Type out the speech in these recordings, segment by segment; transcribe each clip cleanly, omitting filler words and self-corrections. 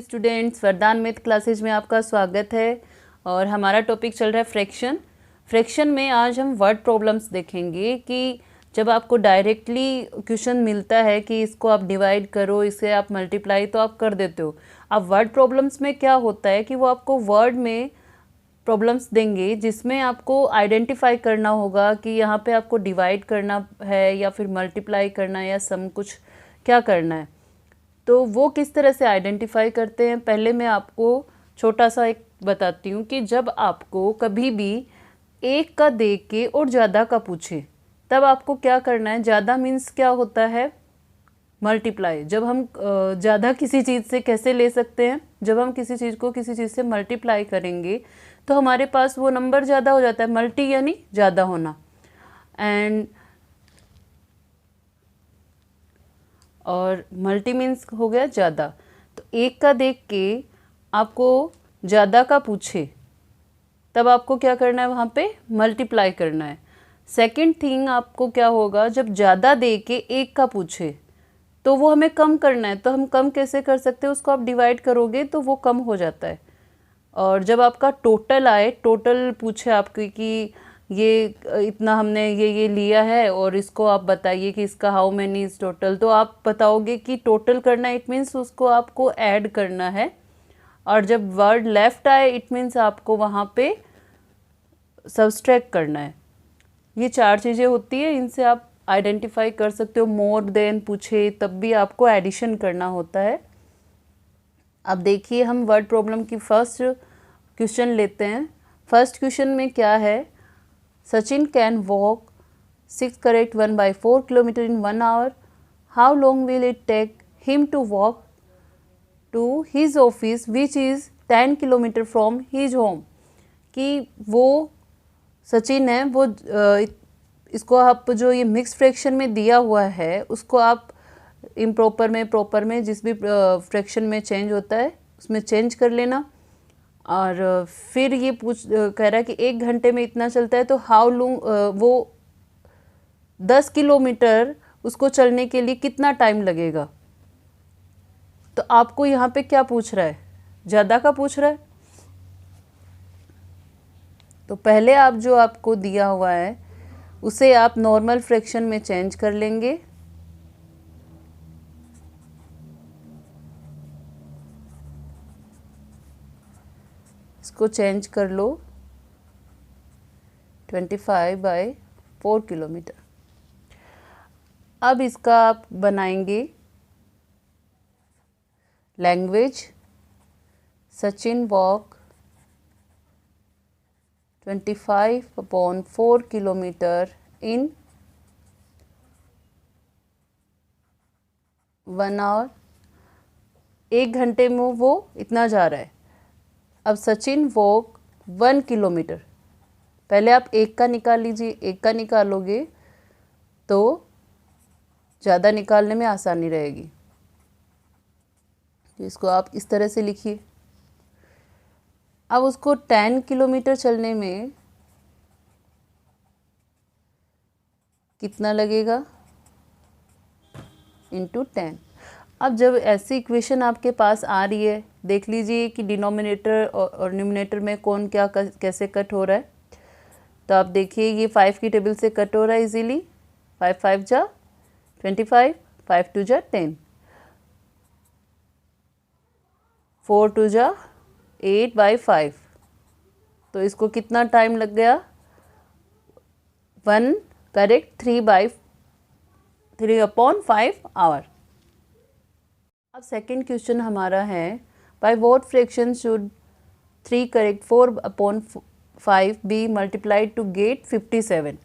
Students, वरदान math classes में आपका स्वागत है। और हमारा टॉपिक चल रहा है फ्रैक्शन। फ्रैक्शन में आज हम वर्ड प्रॉब्लम्स देखेंगे कि जब आपको डायरेक्टली क्वेश्चन मिलता है कि इसको आप डिवाइड करो, इसे आप मल्टीप्लाई, तो आप कर देते हो। अब वर्ड प्रॉब्लम्स में क्या होता है कि वो आपको वर्ड में प्रॉब्लम्स देंगे जिसमें आपको आइडेंटिफाई करना होगा कि यहाँ पे आपको डिवाइड करना है या फिर मल्टीप्लाई करना है या सम कुछ क्या करना है। तो वो किस तरह से आइडेंटिफाई करते हैं, पहले मैं आपको छोटा सा एक बताती हूँ कि जब आपको कभी भी एक का दे के और ज़्यादा का पूछे तब आपको क्या करना है। ज़्यादा मीन्स क्या होता है, मल्टीप्लाई। जब हम ज़्यादा किसी चीज़ से कैसे ले सकते हैं, जब हम किसी चीज़ को किसी चीज़ से मल्टीप्लाई करेंगे तो हमारे पास वो नंबर ज़्यादा हो जाता है। मल्टी यानी ज़्यादा होना, एंड और मल्टी मीन्स हो गया ज़्यादा। तो एक का देख के आपको ज़्यादा का पूछे तब आपको क्या करना है, वहाँ पे मल्टीप्लाई करना है। सेकंड थिंग आपको क्या होगा, जब ज़्यादा दे के एक का पूछे तो वो हमें कम करना है। तो हम कम कैसे कर सकते हैं, उसको आप डिवाइड करोगे तो वो कम हो जाता है। और जब आपका टोटल आए, टोटल पूछे आपकी कि ये इतना हमने ये लिया है और इसको आप बताइए कि इसका हाउ मैनी इज टोटल, तो आप बताओगे कि टोटल करना, इट मीन्स उसको आपको ऐड करना है। और जब वर्ड लेफ्ट आए इट मीन्स आपको वहाँ पे सब्सट्रैक्ट करना है। ये चार चीज़ें होती है, इनसे आप आइडेंटिफाई कर सकते हो। मोर देन पूछे तब भी आपको एडिशन करना होता है। अब देखिए हम वर्ड प्रॉब्लम की फर्स्ट क्वेश्चन लेते हैं। फर्स्ट क्वेश्चन में क्या है, Sachin can walk 6 correct 1/4 kilometre in 1 hour. How long will it take him to walk to his office which is 10 kilometre from his home. कि वो सचिन है, वो इसको आप जो ये मिक्स फ्रैक्शन में दिया हुआ है उसको आप इम्प्रॉपर में, प्रॉपर में, जिस भी फ्रैक्शन में चेंज होता है उसमें चेंज कर लेना। और फिर ये कह रहा है कि 1 घंटे में इतना चलता है, तो हाउ लॉन्ग वो 10 किलोमीटर उसको चलने के लिए कितना टाइम लगेगा। तो आपको यहाँ पे क्या पूछ रहा है, ज़्यादा का पूछ रहा है। तो पहले आप जो आपको दिया हुआ है उसे आप नॉर्मल फ्रैक्शन में चेंज कर लेंगे। इसको चेंज कर लो 25/4 किलोमीटर। अब इसका आप बनाएंगे language. Sachin walk 25/4 kilometre in 1 hour. 1 घंटे में वो इतना जा रहा है। अब सचिन वॉक 1 किलोमीटर, पहले आप एक का निकाल लीजिए। एक का निकालोगे तो ज़्यादा निकालने में आसानी रहेगी। तो इसको आप इस तरह से लिखिए। अब उसको 10 किलोमीटर चलने में कितना लगेगा, इंटू 10। अब जब ऐसी इक्वेशन आपके पास आ रही है, देख लीजिए कि डिनोमिनेटर और न्यूमरेटर में कौन क्या कैसे कट हो रहा है। तो आप देखिए ये 5 की टेबल से कट हो रहा है इजीली। 5 5 जा 25, 5 2 जा 10, 4 2 जा 8/5। तो इसको कितना टाइम लग गया, 1 करेक्ट 3/5 आवर। अब सेकेंड क्वेश्चन हमारा है, by what fraction should 3 correct 4/5 be multiplied to get 57।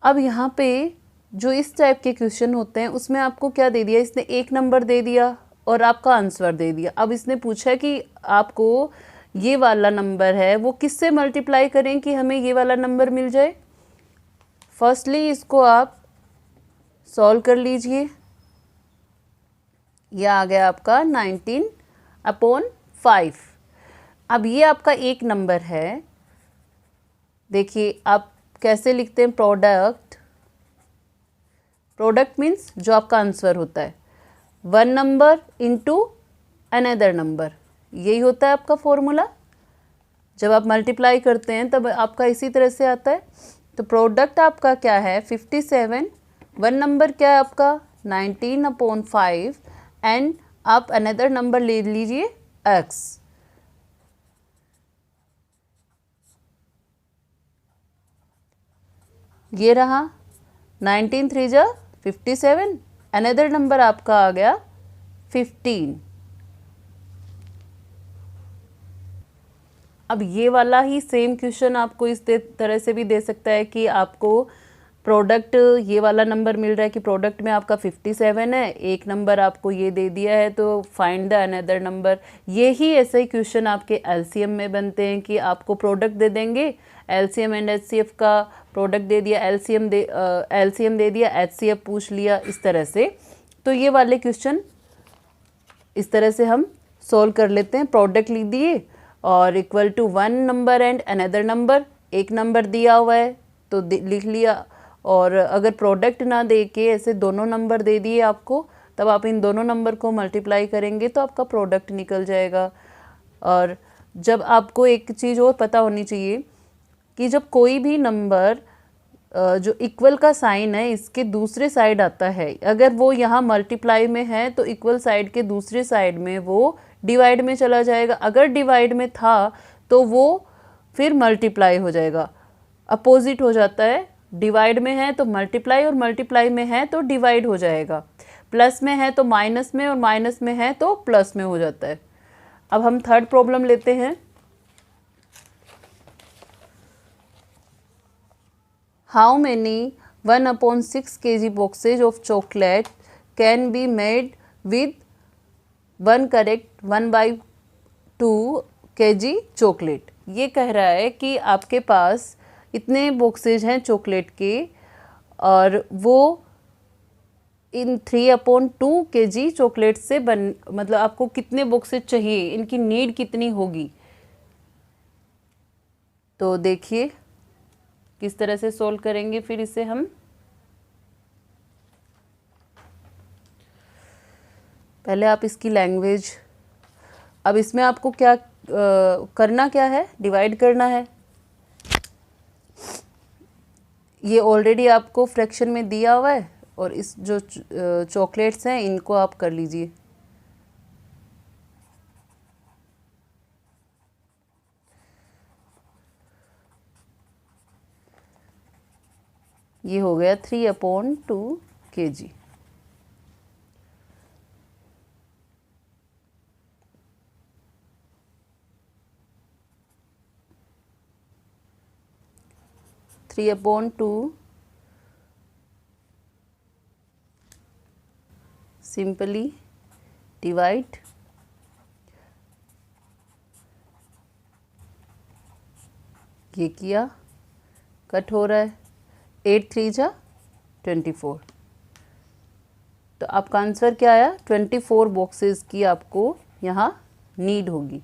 अब यहाँ पे जो इस टाइप के क्वेश्चन होते हैं उसमें आपको क्या दे दिया, इसने एक नंबर दे दिया और आपका आंसर दे दिया। अब इसने पूछा कि आपको ये वाला नंबर है वो किससे मल्टीप्लाई करें कि हमें ये वाला नंबर मिल जाए। फर्स्टली इसको आप सॉल्व कर लीजिए। यह आ गया आपका 19/5। अब ये आपका एक नंबर है। देखिए आप कैसे लिखते हैं, प्रोडक्ट। प्रोडक्ट मीन्स जो आपका आंसर होता है, 1 नंबर इंटू अनदर नंबर, यही होता है आपका फॉर्मूला। जब आप मल्टीप्लाई करते हैं तब आपका इसी तरह से आता है। तो प्रोडक्ट आपका क्या है 57, वन नंबर क्या है आपका 19/5 एंड आप अनदर नंबर ले लीजिए x। ये रहा 19 3 जा 57, अनदर नंबर आपका आ गया 15। अब ये वाला ही सेम क्वेश्चन आपको इस तरह से भी दे सकता है कि आपको प्रोडक्ट ये वाला नंबर मिल रहा है कि प्रोडक्ट में आपका 57 है, एक नंबर आपको ये दे दिया है तो फाइंड द अनदर नंबर। ये ही ऐसे ही क्वेश्चन आपके एलसीएम में बनते हैं कि आपको प्रोडक्ट दे देंगे, एलसीएम एंड एचसीएफ का प्रोडक्ट दे दिया, एलसीएम दे दिया, एचसीएफ पूछ लिया, इस तरह से। तो ये वाले क्वेश्चन इस तरह से हम सॉल्व कर लेते हैं। प्रोडक्ट लिख दिए और equal to one number and another number, एक नंबर दिया हुआ है तो लिख लिया। और अगर प्रोडक्ट ना दे के ऐसे दोनों नंबर दे दिए आपको, तब आप इन दोनों नंबर को मल्टीप्लाई करेंगे तो आपका प्रोडक्ट निकल जाएगा। और जब आपको एक चीज़ और पता होनी चाहिए कि जब कोई भी नंबर जो इक्वल का साइन है इसके दूसरे साइड आता है, अगर वो यहाँ मल्टीप्लाई में है तो इक्वल साइड के दूसरे साइड में वो डिवाइड में चला जाएगा। अगर डिवाइड में था तो वो फिर मल्टीप्लाई हो जाएगा, अपोजिट हो जाता है। डिवाइड में है तो मल्टीप्लाई और मल्टीप्लाई में है तो डिवाइड हो जाएगा। प्लस में है तो माइनस में और माइनस में है तो प्लस में हो जाता है। अब हम थर्ड प्रॉब्लम लेते हैं। How many 1/6 kg boxes of chocolate can be made with 1 correct 1/2 kg chocolate। ये कह रहा है कि आपके पास इतने बॉक्सेज हैं चॉकलेट के और वो इन 3/2 kg चॉकलेट से मतलब आपको कितने बॉक्सेज चाहिए, इनकी नीड कितनी होगी। तो देखिए किस तरह से सोल्व करेंगे फिर इसे हम। पहले आप इसकी लैंग्वेज, अब इसमें आपको क्या करना क्या है, डिवाइड करना है। ये ऑलरेडी आपको फ्रैक्शन में दिया हुआ है और इस जो चॉकलेट्स हैं इनको आप कर लीजिए। ये हो गया 3/2 kg। Three upon two simply divide, ये किया, कट हो रहा है, 8 3 जा 24। तो आपका आंसर क्या आया, 24 बॉक्सेस की आपको यहाँ नीड होगी।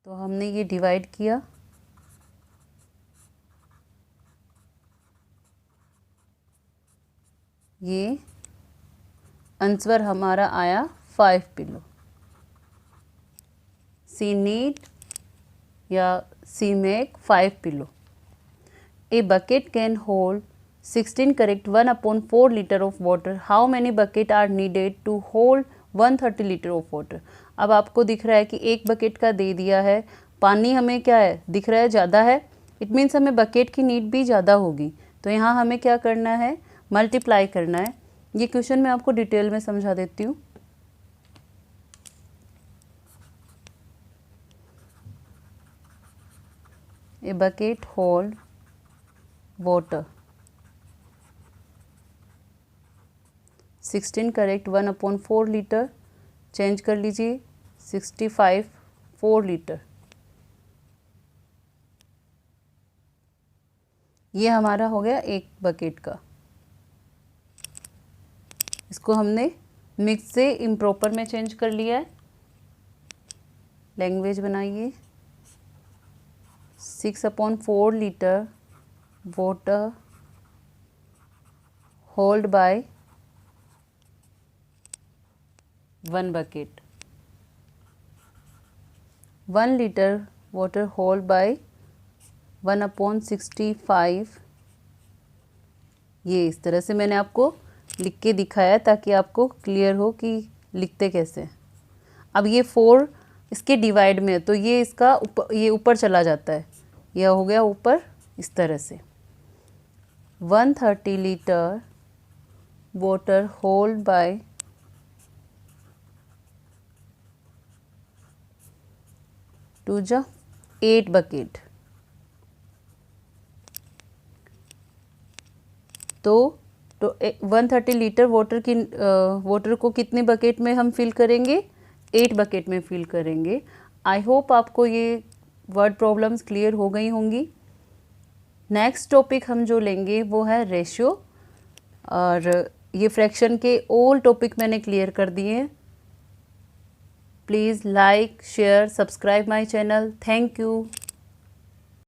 तो हमने ये डिवाइड किया, ये आंसर हमारा आया 5 पिलो। सी नीड या she make 5 pillow. A bucket can hold 16 correct 1/4 liter of water. How many bucket are needed to hold 130 liter of water? अब आपको दिख रहा है कि एक बकेट का दे दिया है, पानी हमें क्या है दिख रहा है ज़्यादा है, इट मीन्स हमें बकेट की नीड भी ज़्यादा होगी। तो यहाँ हमें क्या करना है, मल्टीप्लाई करना है। ये क्वेश्चन मैं आपको डिटेल में समझा देती हूँ। A bucket hold water 16 correct 1/4 litre, change कर लीजिए 65 4 लीटर। ये हमारा हो गया एक बकेट का। इसको हमने मिक्स से इम्प्रॉपर में चेंज कर लिया है। लैंग्वेज बनाइए, 6/4 litre water hold by 1 bucket. 1 litre water hold by 1/65। ये इस तरह से मैंने आपको लिख के दिखाया ताकि आपको क्लियर हो कि लिखते कैसे। अब ये 4 इसके डिवाइड में है तो ये इसका ये ऊपर चला जाता है, यह हो गया ऊपर इस तरह से। 130 litre water hold by 8 bucket. तो 130 लीटर वाटर को कितने बकेट में हम फिल करेंगे? 8 बकेट में फिल करेंगे। आई होप आपको ये वर्ड प्रॉब्लम्स क्लियर हो गई होंगी। नेक्स्ट टॉपिक हम जो लेंगे वो है रेशियो, और ये फ्रैक्शन के ऑल टॉपिक मैंने क्लियर कर दिए हैं। Please like share subscribe my channel. Thank you.